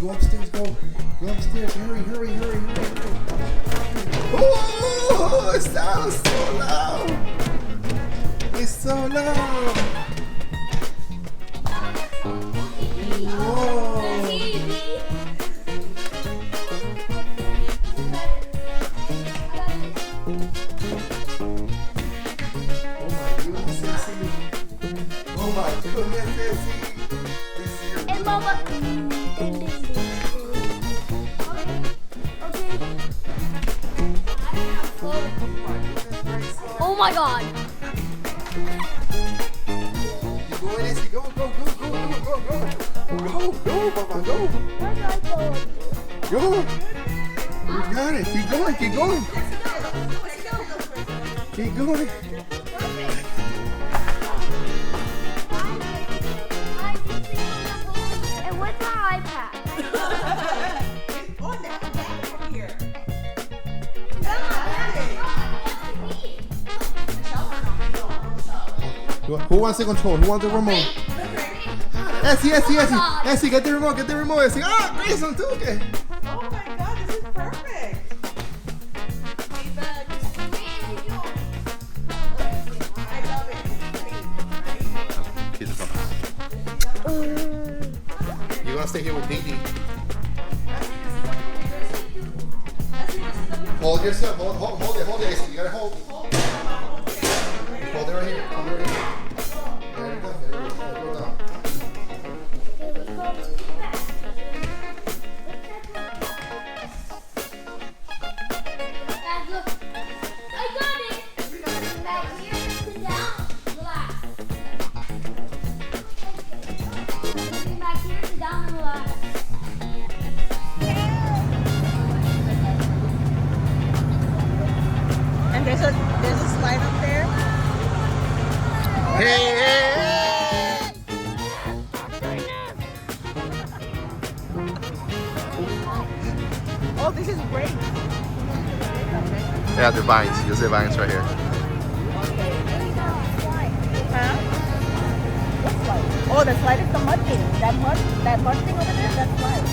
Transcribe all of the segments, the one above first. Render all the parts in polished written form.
go upstairs, go upstairs, hurry. Oh, it sounds so loud. It's so loud. Whoa. Oh my goodness, Sissy. And Mama. Oh my God. You go, Sissy. Go, Papa, go. Where do I go? Go. You got it. Keep going. Keep going. And what's my iPad? It's on that back from here. Who wants the control? Who wants the remote? Essie, get the remote, Essie. Ah, Grayson, too, okay. Oh my God, this is perfect. I love it. You're gonna stay here with Dee. Hold yourself, hold it, Essie. You gotta hold. Hold it right here. There you go. Go down. Dad, look. I got it. Back here, sit down, relax. Back here, sit down and relax. And there's a slide up there. Hey! Oh, this is great. Yeah, the vines. You'll see vines right here. Huh? What slide? Oh, the slide is the mud thing. That mud thing over there, that's slide.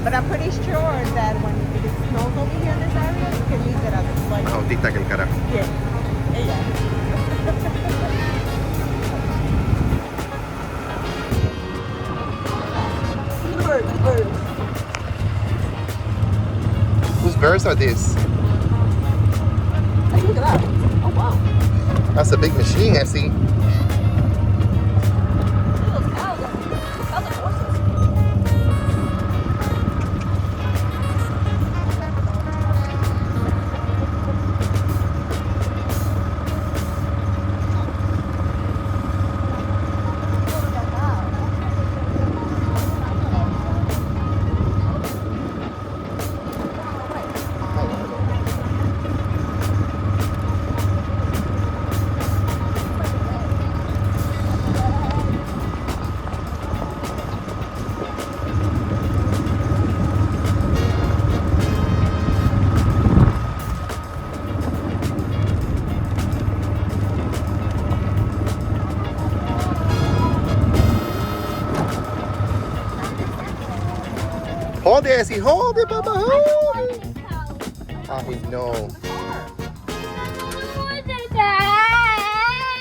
But I'm pretty sure that when it snows over here in this area, you can use it as a slide. No, tic-tac el carajo. Yeah. Bird. Whose birds are these? Hey, look at that. Oh, wow. That's a big machine, Essie. Those cows are horses. Hold it, Essie. Hold it, Papa. Hold it. I know.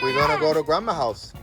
We're gonna go to Grandma's house.